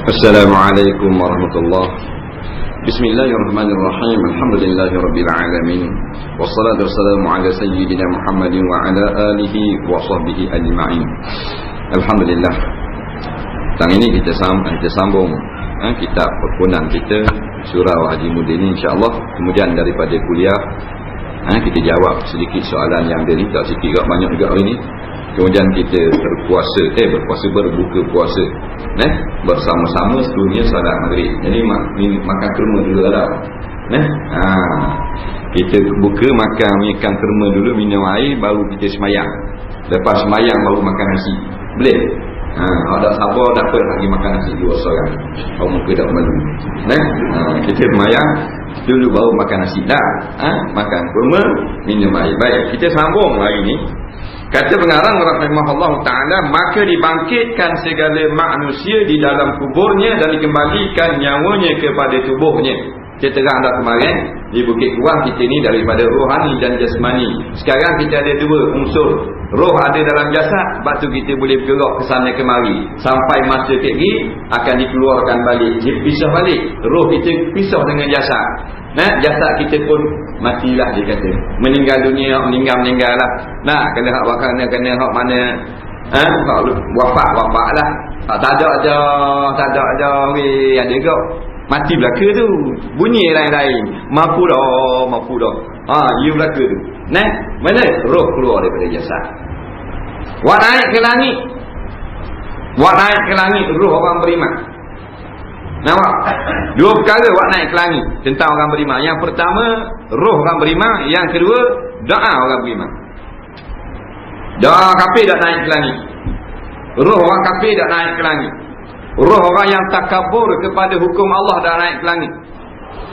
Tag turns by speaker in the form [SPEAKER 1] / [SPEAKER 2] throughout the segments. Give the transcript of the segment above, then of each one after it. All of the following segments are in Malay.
[SPEAKER 1] Assalamualaikum warahmatullahi wabarakatuh. Bismillahirrahmanirrahim. Alhamdulillahirabbil alamin. Wassalatu wassalamu ala sayyidina Muhammadin wa ala alihi wa sahbihi ajma'in. Alhamdulillah. Tang ini kita sambung kitab perkunan kita surah Haji Mudin ini insya-Allah. Kemudian daripada kuliah kita jawab sedikit soalan yang ada ni, tak sikit banyak juga hari ni. Kemudian kita berbuka puasa bersama-sama sedunia salat maghrib. Jadi makan kurma dulu lah. Kita buka makan kurma dulu, minum air, baru kita semayang. Lepas semayang baru makan nasi. Boleh? Kalau tak sabar tak apa, lagi makan nasi dua seorang. Kalau muka tak malu. Kita semayang dulu baru makan nasi dah. Makan kurma, minum air. Baik, kita sambung hari ni. Kata pengarang rahimahullah ta'ala, maka dibangkitkan segala manusia di dalam kuburnya dan dikembalikan nyawanya kepada tubuhnya. Kita terang dah kemarin di Bukit Kuang kita ni daripada rohani dan jasmani. Sekarang kita ada dua unsur. Roh ada dalam jasad, sebab tu kita boleh bergerak ke sana kemari. Sampai masa kekgi akan dikeluarkan balik, dipisah balik. Roh kita pisah dengan jasad. Jasad kita pun matilah, dia kata. Meninggal dunia, meninggal lah. Kena hak wakana, kena hak mana wafat lah. Tak ada weh, ada kau mati belaka tu. Bunyi lain-lain. Mampu dah. You belaka tu. Mana roh keluar daripada jasad. Wak naik ke langit roh orang beriman. Nampak? Dua perkara wak naik ke langit tentang orang beriman. Yang pertama, roh orang beriman. Yang kedua, doa orang beriman. Doa kafir tak naik ke langit. Roh orang kafir tak naik ke langit. Roh orang yang takabur kepada hukum Allah dah naik ke langit.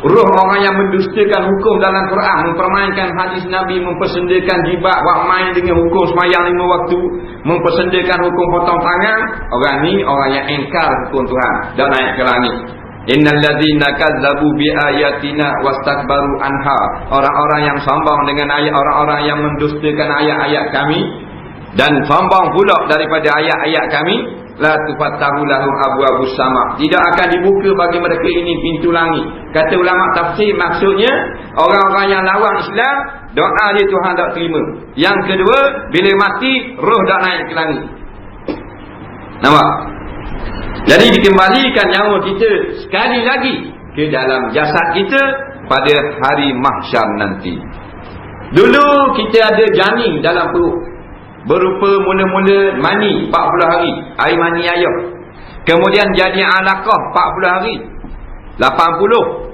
[SPEAKER 1] Roh orang yang mendustakan hukum dalam Quran, mempermainkan hadis Nabi, mempersendakan jibat, buat main dengan hukum semayang 5 waktu, mempersendakan hukum potong tangan. Orang ni orang yang engkar hukum Tuhan, dah naik ke langit. Innal ladzina kazzabu bi ayatina wastakbaru anha. Orang-orang yang sombong dengan ayat, orang-orang yang mendustakan ayat-ayat kami dan sombong pula daripada ayat-ayat kami, la tufattahu lahum abwabus sama. Tidak akan dibuka bagi mereka ini pintu langit. Kata ulama tafsir, maksudnya orang-orang yang lawan Islam, doa dia Tuhan tak terima. Yang kedua, bila mati roh dah naik ke langit. Nampak? Jadi dikembalikan nyawa kita sekali lagi ke dalam jasad kita pada hari mahsyar nanti. Dulu kita ada janin dalam perut, berupa mula-mula mani 40 hari, air mani ayah. Kemudian jadi alaqah 40 hari, 80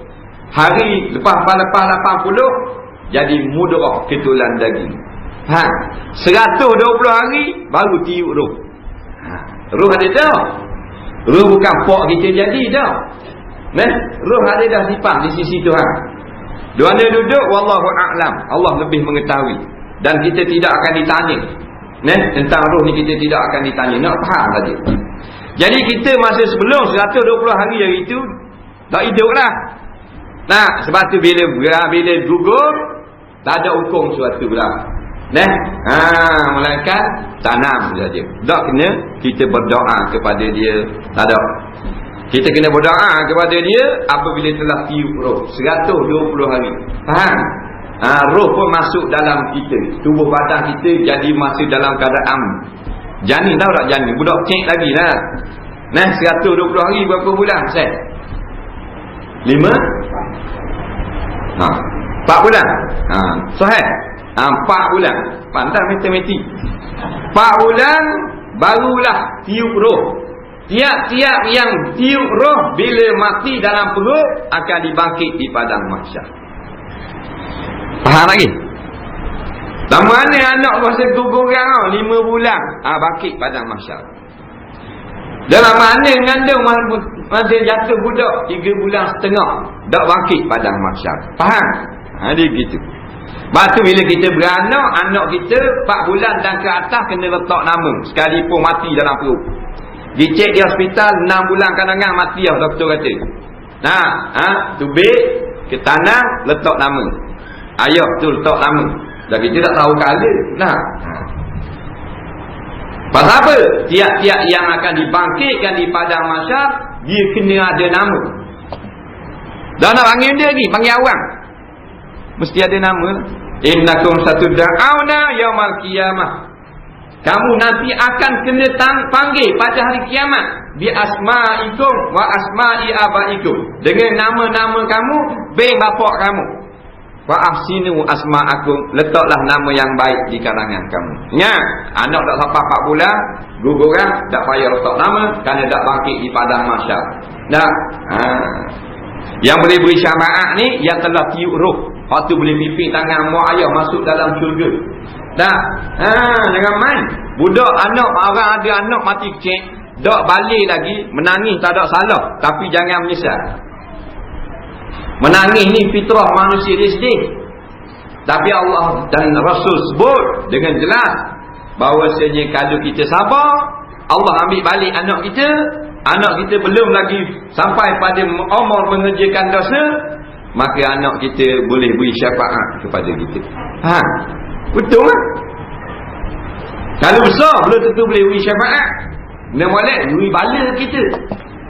[SPEAKER 1] hari, lepas 80 jadi mudrah, ketulan daging. 120 hari baru tiup roh. Roh ada dah. Roh bukan pok kita jadi dah. Roh ada dah sifat di sisi Tuhan. Dua duduk wallahu a'lam, Allah lebih mengetahui. Dan kita tidak akan ditanya tentang roh ni, kita tidak akan ditanya. Nak faham saja. Jadi kita masa sebelum 120 hari itu tak hidup lah. Sebab tu bila gugur tak ada hukum suatu lah. Melainkan tanam saja. Tak kena kita berdoa kepada dia. Tak ada. Kita kena berdoa kepada dia apabila telah tiup roh 120 hari. Faham? Roh pun masuk dalam kita, tubuh badan kita jadi masih dalam keadaan janin. Tahu tak janin? Budak cek lagi lah. 120 hari berapa bulan? 4 bulan. Sahih? 4 bulan. Pandai matematik. 4 bulan barulah tiup roh. Tiap-tiap yang tiup roh bila mati dalam perut akan dibangkit di padang mahsyar. Faham lagi? Dan mana anak masa guguran 5 bulan bangkit padang mahsyar. Dalam mana ngandung masa jatuh budak 3 bulan setengah dak bangkit padang mahsyar. Faham? Dia gitu. Lepas tu bila kita beranak, anak kita 4 bulan dan ke atas kena letak nama sekalipun mati dalam perut. Dicek di hospital 6 bulan kadang-kadang mati lah, doktor kata. Tubik ke tanah letak nama. Ayah tu letak nama. Dan kita tak tahu kala. Pasal apa? Tiap-tiap yang akan dibangkitkan di padang mahsyar dia kena ada nama. Dah nak panggil dia ni, panggil awang, mesti ada nama. Innakum satud'auna yaumal qiyamah. Kamu nanti akan kena panggil pada hari kiamat bi asma'ikum wa asma'i abaikum, dengan nama-nama kamu, beng bapak kamu. Wa ahsinu asma'akum, letaklah nama yang baik di kalangan kamu. Ingat, anak tak sampai 4 bulan guguran, tak payah letak nama, kerana tak bangkit di padang mahsyar. Dah. Yang boleh beri syafaat ni yang telah tiup roh, waktu boleh pimpin tangan mak ayah masuk dalam syurga. Dah. Jangan main. Budak anak, orang ada anak mati kecil, dak balik lagi, menangis tak ada salah, tapi jangan menyesal. Menangis ni fitrah manusia, dia sedih. Tapi Allah dan Rasul sebut dengan jelas bahawasanya kalau kita sabar, Allah ambil balik anak kita. Anak kita belum lagi sampai pada umur mengerjakan dosa, maka anak kita boleh beri syafaat kepada kita. Betul tak? Kalau besar belum tentu boleh beri syafaat. Dia boleh beri bala kita.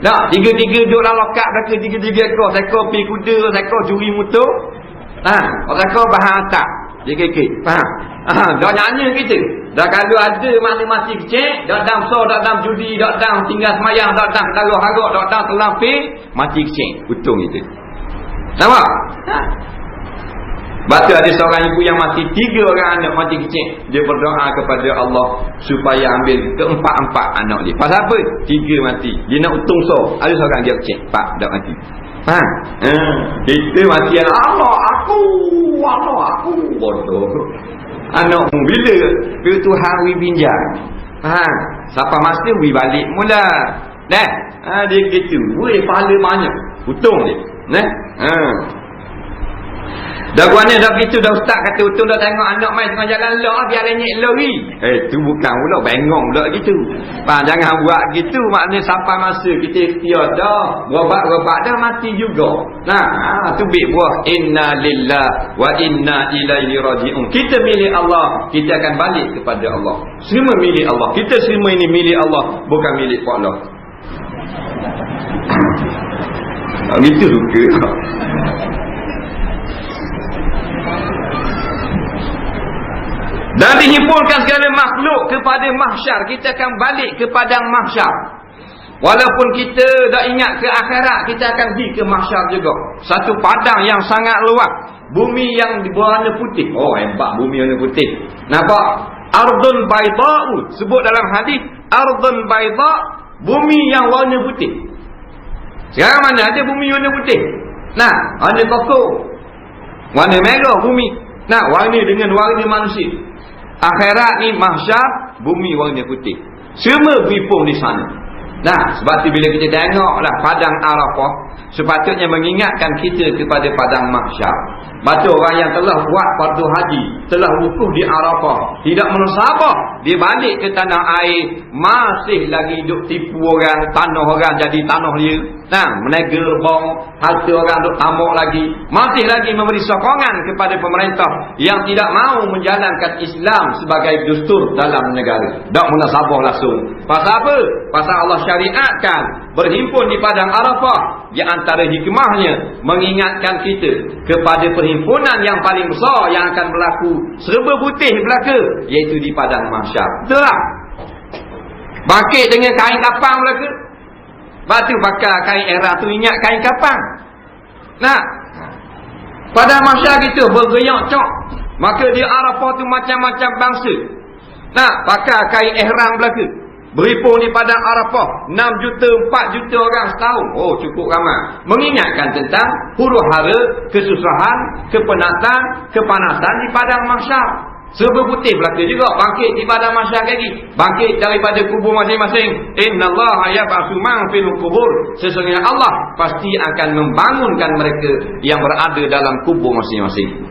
[SPEAKER 1] Tak, 3-3 duduk dalam lokap mereka, 3-3 ekor, seekor pi kuda, seekor curi motor. Seekor bahan atak. JKK. Faham? Dah nyanyi kita. Dah kalau ada mana mati kecil, dah dam besar, dah dam judi, dah dam tinggal semayang, dah dam darah-harap, dah dam telang pil, mati kecil. Untung kita. Nampak? Sebab tu ada seorang ibu yang mati, 3 orang anak mati kecil. Dia berdoa kepada Allah supaya ambil keempat-empat anak dia. Pasal apa? 3 mati. Dia nak untung so. Ada seorang dia kecil, 4 dah mati. Kita mati Allah aku bodoh. Anak bila Tuhan wi pinjam. Siapa masa wi balik mula. Dah. Dia gitu. Weh pahala banyak. Untung dia. Dah guana dah begitu, dah ustaz kata untung dah tengok anak main tengah jalan lok biar renyek lori. Tu bukan pula bengong pula gitu. Jangan buat gitu, maknanya sampai masa kita ikhtiar dah, berobat dah mati juga. Tu bik buah inna lillah wa inna ilaihi raji'un. Kita milik Allah, kita akan balik kepada Allah. Semua milik Allah. Kita semua ini milik Allah, bukan milik Allah. Gitu suka. Dan dihimpunkan segala makhluk kepada mahsyar. Kita akan balik ke padang mahsyar. Walaupun kita dah ingat ke akhirat, kita akan pergi ke mahsyar juga. Satu padang yang sangat luas, bumi yang berwarna putih. Hebat bumi warna putih. Nampak? Ardun bayda'u. Sebut dalam hadis, ardun bayda', bumi yang warna putih. Sekarang mana ada bumi warna putih? Warna kokok, warna merah bumi. Warna dengan warna manusia. Akhirat ni mahsyar, bumi warna putih. Semua berhimpun di sana. Sebab tu bila kita tengoklah padang Arafah, sepatutnya mengingatkan kita kepada padang mahsyar. Baca orang yang telah buat fardu haji, telah wukuf di Arafah, tidak mensabar, dia balik ke tanah air, masih lagi duk tipu orang, tanah orang jadi tanah dia. Menegel bong, harta orang duk tambak lagi, masih lagi memberi sokongan kepada pemerintah yang tidak mahu menjalankan Islam sebagai dustur dalam negara. Tak mensabar langsung. Pasal apa? Pasal Allah syariatkan berhimpun di padang Arafah. Di antara hikmahnya mengingatkan kita kepada perhimpunan yang paling besar yang akan berlaku serba putih belaka, iaitu di padang mahsyar. Betul tak? Bangkit dengan kain kapang belaka. Batu bakar kain era tu ingat kain kapang. Padang mahsyar kita bergeyak cok. Maka di Arafah tu macam-macam bangsa. Bakar kain ihram belaka. Berhimpun di padang Arafah 6 juta, 4 juta orang setahun. Cukup ramai. Mengingatkan tentang huru-hara, kesusahan, kepenatan, kepanasan di padang mahsyar. Serba putih belaka juga. Bangkit di padang mahsyar lagi. Bangkit daripada kubur masing-masing. Innallaha yab'atsu man fil qubur. Sesungguhnya Allah pasti akan membangunkan mereka yang berada dalam kubur masing-masing.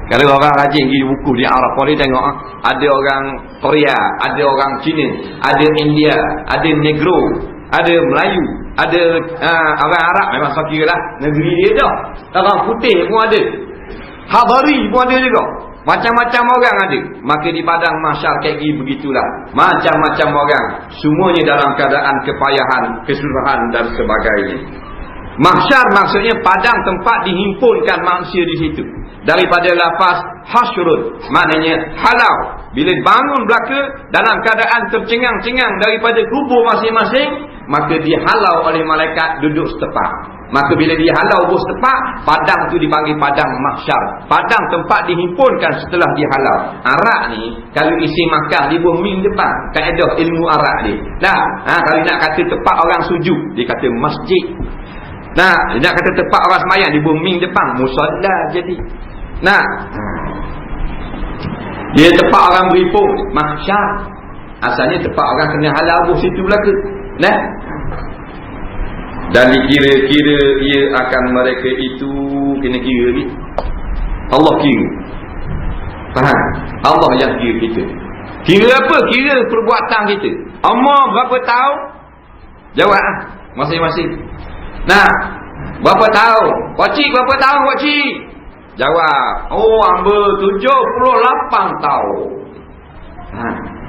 [SPEAKER 1] Kalau orang rajin pergi buku di Arafah ni tengok, ada orang Korea, ada orang Cina, ada India, ada Negro, ada Melayu, ada orang Arab, memang saya kira lah negeri dia dah. Orang putih pun ada, Hadari pun ada juga. Macam-macam orang ada. Maka di padang mahsyar kayak gini begitulah. Macam-macam orang. Semuanya dalam keadaan kepayahan, kesusahan dan sebagainya. Mahsyar maksudnya padang tempat dihimpunkan manusia di situ. Daripada lafaz hasyrun, maknanya halau. Bila bangun belaka dalam keadaan tercengang-cengang daripada kubur masing-masing, maka dihalau oleh malaikat duduk setepak. Maka bila dihalau bos setepak, padang tu dipanggil padang mahsyar. Padang tempat dihimpunkan setelah dihalau. Arak ni kalau isi makan di bumi depan, kaedah ilmu arak ni. Kalau nak kata tempat orang sujud, dia kata masjid. Nak kata tempat orang semayang di bumi depan, musalla jadi. Dia tempat orang beripung, mahsyar. Asalnya tempat orang kena halau bos situ belaka. Dan dikira-kira ia akan mereka itu kena kira ni. Allah kira. Faham? Allah yang kira kita. Kira apa? Kira perbuatan kita. Umur berapa tahun? Jawab masing-masing. Berapa tahun? Pakcik berapa tahun pakcik? Jawab. Hamba 78 tahun.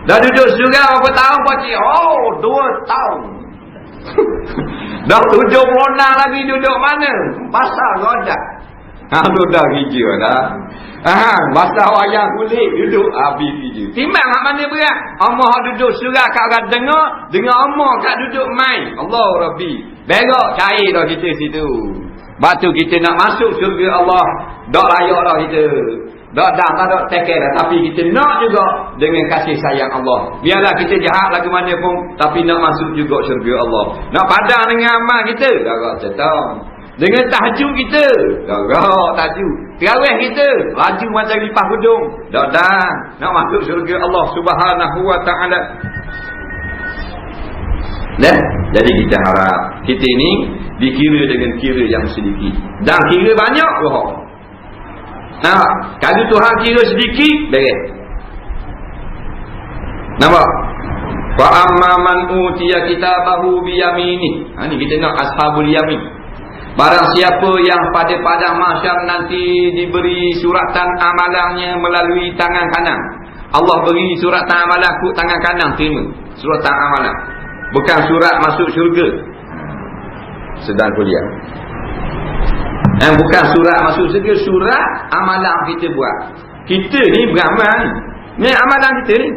[SPEAKER 1] Dah duduk surga berapa tahun pakcik? 2 tahun. Dah 76 lagi duduk mana? Pasal roda. Dah kerja dah. Basah wayang kulit duduk habis kerja. Timbang kat mana berat? Allah duduk surah kat orang dengar Allah kat duduk main. Allah Rabbi. Berok cair dah kita situ. Batu kita nak masuk surga Allah. Dak layak dah kita. Tak ada tekel dah. Tapi kita nak juga dengan kasih sayang Allah. Biarlah kita jahat lagu mana pun, tapi nak masuk juga syurga Allah. Nak padang dengan amal kita, darah cetang. Dengan tahajud kita, darah tahajud. Terawih kita, laju macam lipas hudung. Dah. Nak masuk syurga Allah Subhanahu wa ta'ala. Jadi kita harap kita ini dikira dengan kira yang sedikit. Dan kira banyak bohong. Kalau Tuhan kira sedikit, beres. Nampak? Fa amma man utiya kitabahu bi yamini. Ni kita nak ashabul yamin. Barang siapa yang pada padang mahsyar nanti diberi suratan amalannya melalui tangan kanan. Allah beri suratan amalan ku tangan kanan, terima. Suratan amalan. Bukan surat masuk syurga. Sedang kuliah. Bukan surat masuk syurga, surat amalan kita buat. Kita ni beramal. Ni amalan kita ni.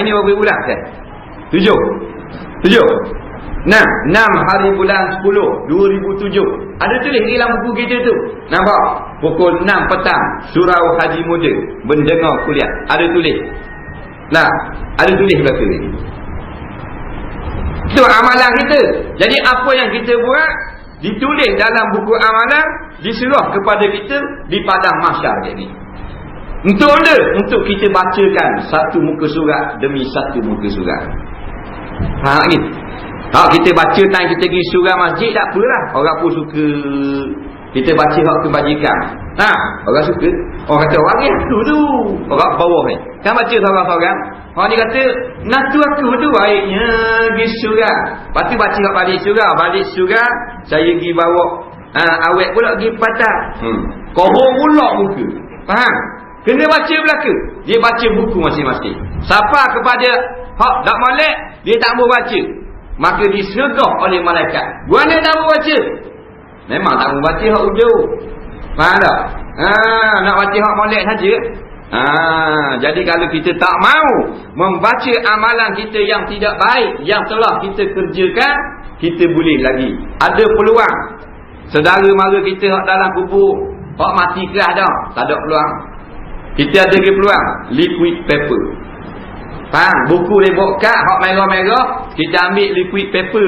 [SPEAKER 1] Ini berapa bulan kan? 7. 6 hari bulan 10 2007. Ada tulis dalam buku kita tu. Nampak? Pukul 6 petang Surau Haji Muda mendengar kuliah. Ada tulis. Ada tulis belaka ni. Itu amalan kita. Jadi apa yang kita buat ditulis dalam buku amalan, diserah kepada kita di padang mahsyar ni. Untuk apa? Untuk kita bacakan satu muka surat demi satu muka surat. Ni. Kita baca time kita pergi surau masjid tak apalah. Orang pun suka. Kita baca hak kebajikan. Orang suka. Orang kata orang ni aku tu. Orang bawah ni. Kan baca seorang-seorang. Orang ni kata, natu aku tu baiknya pergi surau. Lepas tu baca hak balik surau. Balik surau, saya pergi bawa awet pula pergi patah. Korong pula muka. Faham? Kena baca belaka. Dia baca buku masing-masing. Siapa kepada hak tak molek, dia tak mau baca, maka disergah oleh malaikat. Guana tak mau baca. Memang tak mau baca hak ujung. Faham tak? Nak baca hak molek saja. Jadi kalau kita tak mau membaca amalan kita yang tidak baik yang telah kita kerjakan, kita boleh lagi ada peluang. Saudara mara kita hak dalam kubur, hak mati keras dah, tak ada peluang. Kita ada ke peluang liquid paper. Faham? Buku lebok kad hak merah-merah, kita ambil liquid paper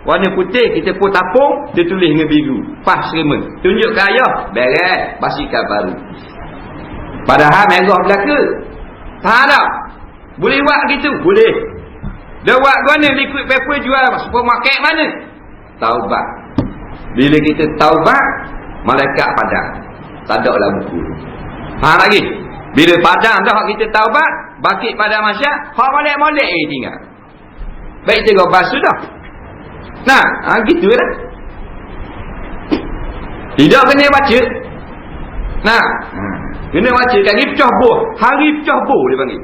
[SPEAKER 1] warna putih, kita pun tapung, dia tulis dengan biru. Pas serema. Tunjuk ke ayah, beres, basikan baru. Padahal merah belaka. Faham tak? Boleh buat gitu? Boleh. Dia buat guna liquid paper jual supermarket mana? Taubat. Bila kita taubat, malaikat padang. Tak ada dalam buku. Faham lagi? Bila padang dah kita taubat, bakit pada masyarakat, hak molek-molek tinggal. Baik jaga basuh dah. Gitu lah. Tidak kena baca. Kena bacakan Rifcah Boh. Hari Rifcah Boh dia panggil.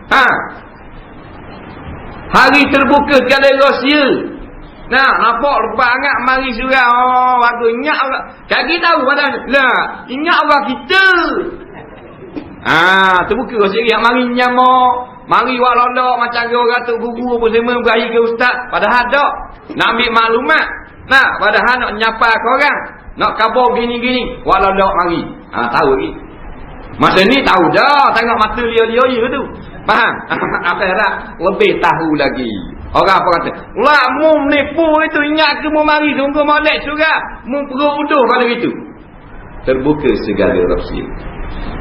[SPEAKER 1] Tak? Hari terbuka sekali rahsia. Nah, nampak banyak mari surau. Oh, aduh, ingat orang. Kaki tahu padahal. Lah, ingat orang kita. Terbuka rahsia yang mari nyamuk. Mari wak lolok macam orang tu guru apa semua berakhir ke ustaz. Padahal tak. Nak ambil maklumat. Nah, padahal nak nyapa korang. Nak khabar gini-gini. Wak lolok mari. Tahu lagi. Masa ni tahu dah. Tengok mata dia tu. Faham? Akhirat lebih tahu lagi. Orang apa kata? Lah, mu menipu itu. Ingat ke mu mari. Sungguh molek juga. Mu perut uduh kalau gitu. Terbuka segala rahsia.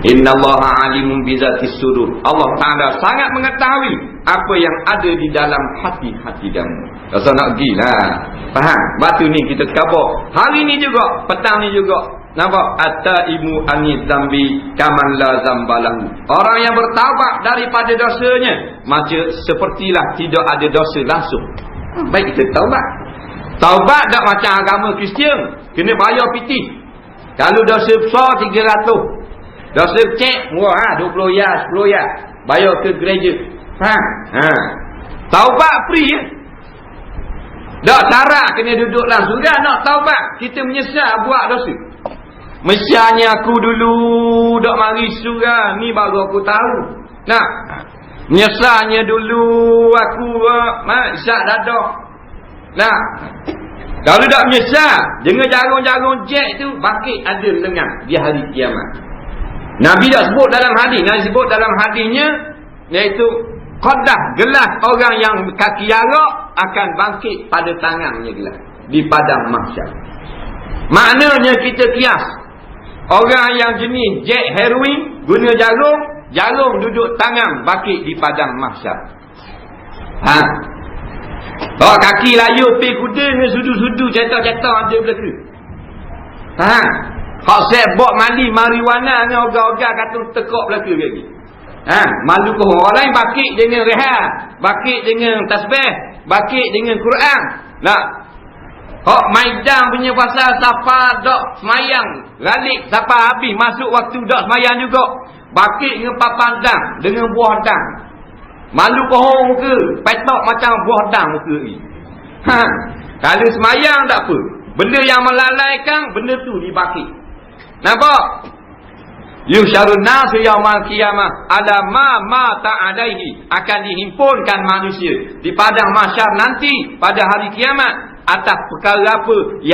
[SPEAKER 1] Innallaha alimun bizatis sudur. Allah Ta'ala sangat mengetahui apa yang ada di dalam hati-hati kamu. Rasa nak pergi lah. Faham? Batu ni kita khabar. Hari ni juga, petang ni juga. Nampak? At-taimu anid zambi kaman la zambalahu. Orang yang bertaubat daripada dosanya, macam sepertilah tidak ada dosa langsung. Baik kita taubat. Taubat tak macam agama Kristian. Kena bayar piti. Kalau dosa besar 300. Dosa kecil murah 20 ya, 10 ya. Bayar ke gereja. Faham? Taubat free ya. Tak syarat kena duduk dalam surga nak taubat. Kita menyesal buat dosa. Misalnya aku dulu dak mari surga, ni baru aku tahu. Nah. Menyesalnya dulu aku isyak dadah. Nah. Kalau tak menyesal, jangan jagung-jagung jek tu bakit ada lengan di hari kiamat. Nabi dah sebut dalam hadis. Nabi sebut dalam hadisnya, iaitu qadah, gelas orang yang kaki arak akan bangkit pada tangannya gelas di padang mahsyar. Maknanya kita kias. Orang yang jenis jack heroin guna jarum duduk tangan bangkit di padang mahsyar. Kalau kaki layu pergi kuda dengan sudu-sudu cetak-cetak ada belaka. Hak saya buat mandi marijuana dengan ogah-ogah kata tekok belaka lagi. Malu kau orang lain bakit dengan rehat, bakit dengan tasbih, bakit dengan Quran. Nah. Hak maidan punya pasal siapa dak semayang, galik siapa habis masuk waktu dak semayang juga. Bakit dengan papandang, dengan buah dang. Malu pohon ke? Petok macam buah dang muka ni. Kalau semayang tak apa. Benda yang melalaikan, benda tu dibakit. Nampak? Yusyarun nasu yaumal qiyamah ala ma ta'alaihi. Akan dihimpunkan manusia di padang mahsyar nanti pada hari kiamat atas perkara apa yang